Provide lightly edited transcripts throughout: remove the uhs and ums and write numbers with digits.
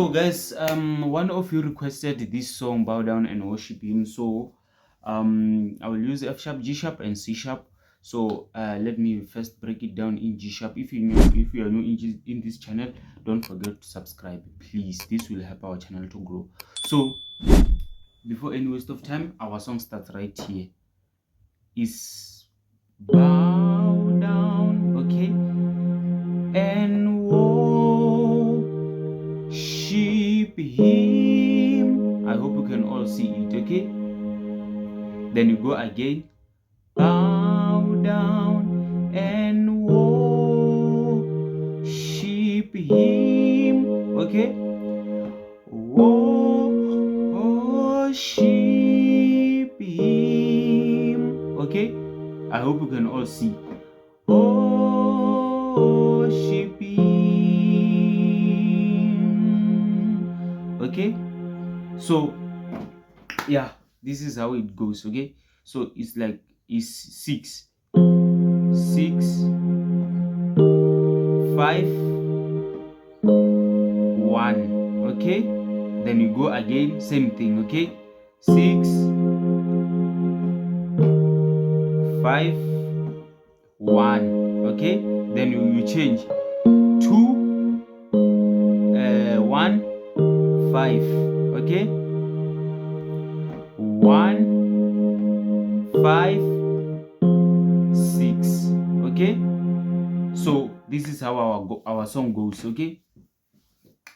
So guys, one of you requested this song Bow Down and Worship Him. So I will use F sharp, G sharp and C sharp. So let me first break it down in G sharp. If you are new in this channel, don't forget to subscribe, please. This will help our channel to grow. So before any waste of time, our song starts right here. Is bow down, okay, and worship him. I hope you can all see it, okay? Then you go again, bow down and worship him, okay? Worship him, okay? I hope you can all see. Worship him, okay? So yeah, this is how it goes, okay? So it's like it's 6 6 5 1, okay? Then you go again, same thing, okay? 6 5 1, okay? Then you change 2 1 5, okay? 1 5 6, okay? So this is how our song goes, okay?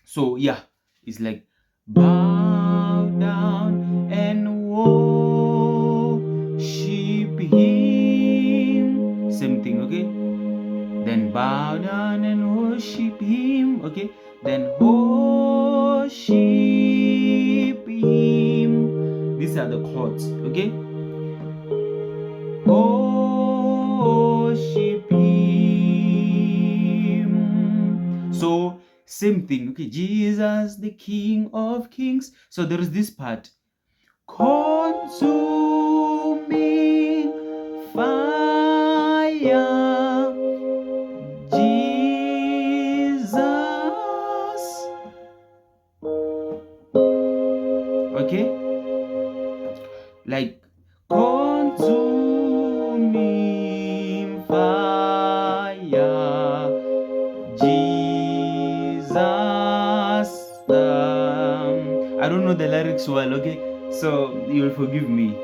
So yeah, it's like bow down and worship him, same thing, okay? Then bow down and worship him, okay? Then worship him. These are the chords, okay? Worship him. So same thing, okay? Jesus, the King of Kings. So there is this part. Consuming fire, Jesus. Okay? Like consuming fire, Jesus. I don't know the lyrics well, okay? So you'll forgive me.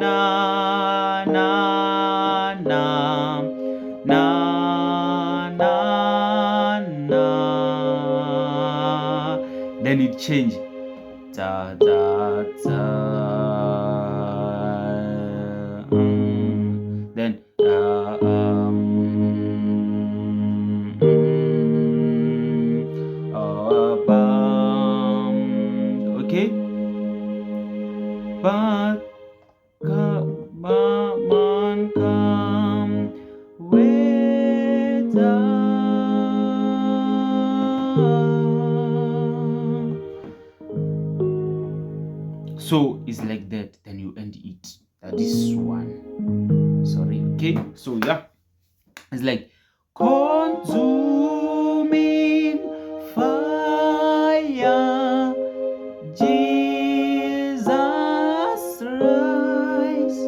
Na na na na na na. Then it changed. Da da da. Then okay. But man come with so it's like that. Then you end it. That is one. Sorry. Okay. So yeah, it's like consuming fire, Jesus rise,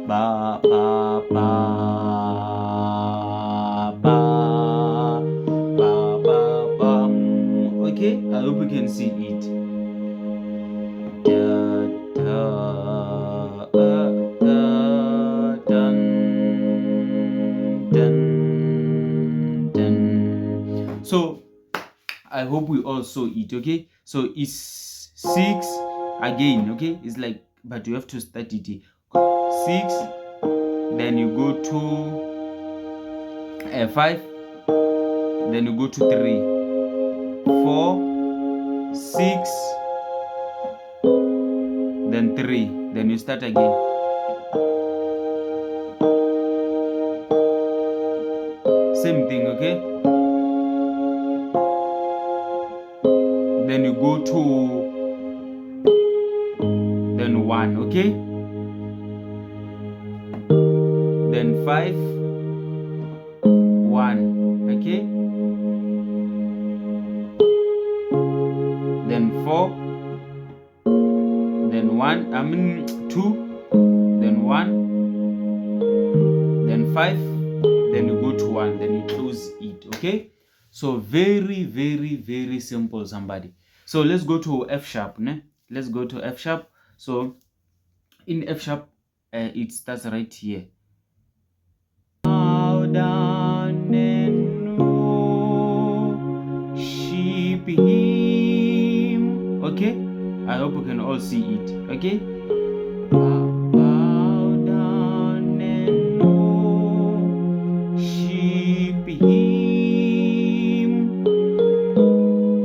ba ba ba ba ba ba bum. Okay, I hope you can see it. Da da da dun dun dun. So I hope we all saw it, okay? So it's 6 again, okay? It's like, but you have to start it 6, then you go to 5, then you go to 3, 4, 6, then 3, then you start again. Same thing, okay? then you go to then 1, okay, then 5, 1, okay, then 4, then 1, 2, then 1, then 5, then you go to 1, then you close it, okay. So very, very, very simple, somebody. So let's go to F sharp, ne? Let's go to F sharp. So in F sharp, it starts right here. Bow down and worship him. Okay, I hope you can all see it. Okay, bow down and worship him.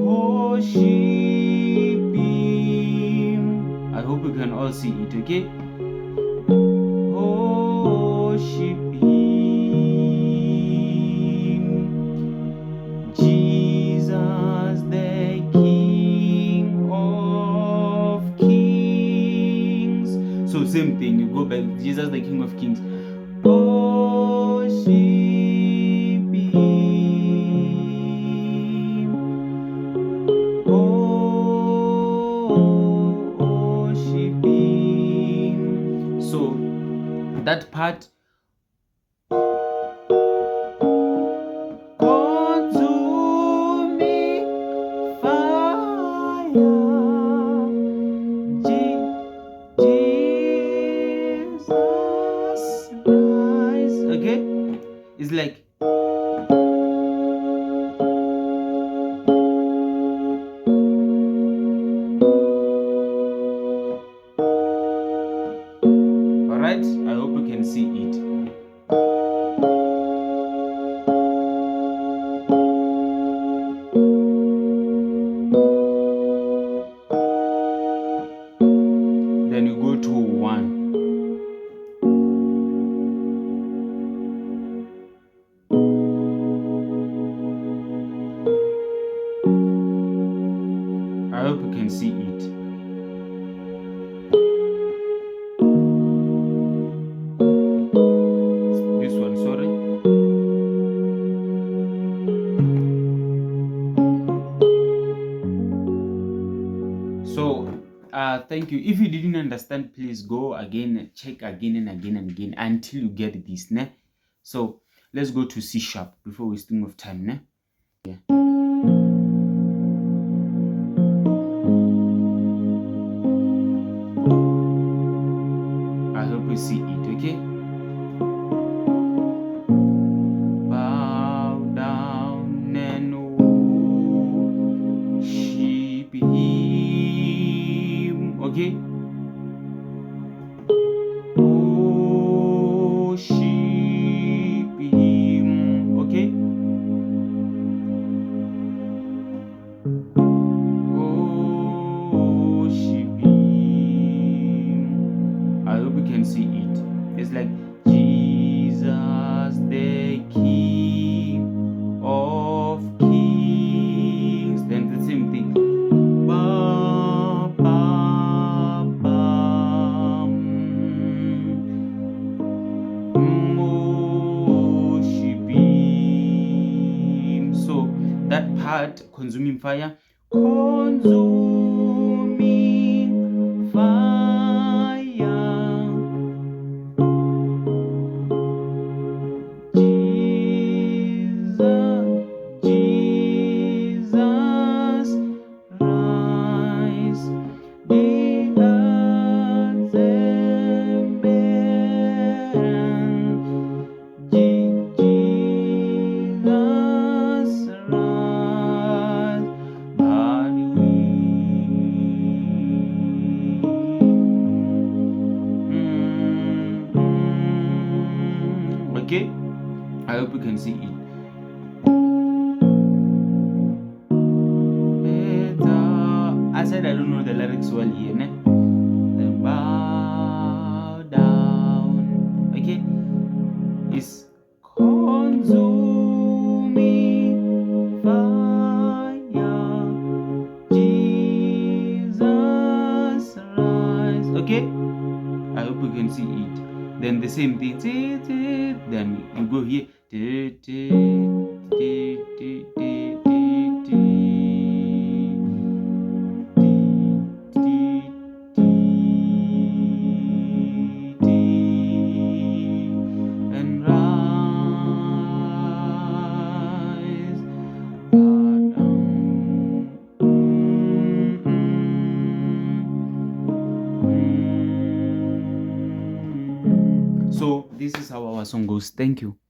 Worship him. I hope you can all see it. Okay, worship him, Jesus the King of Kings. So same thing, you go back, Jesus the King of Kings. Worship him, worship him. So that part, consuming fire, Jesus Christ. Okay, it's like all right. I hope you can see it. Then you go to 1. I hope you can see it. This one, sorry. So thank you. If you didn't understand, please go again, check again and again and again until you get this, ne? So let's go to C sharp before wasting of time, ne? Yeah. I hope you see it, okay? Bow down and worship him, okay? Worship him, okay? Worship him. I hope you can see it. It's like Jesus the King of Kings. Then the same thing. Ba, ba, ba, worship him. So that part, consuming fire, consuming fire, Jesus Christ, the earth and barren, Jesus Christ, but okay, I hope you can see it. I said I don't know the lyrics well here, ne? Then bow down, okay? It's consuming fire, Jesus. and rise. So this is how our song goes. Thank you.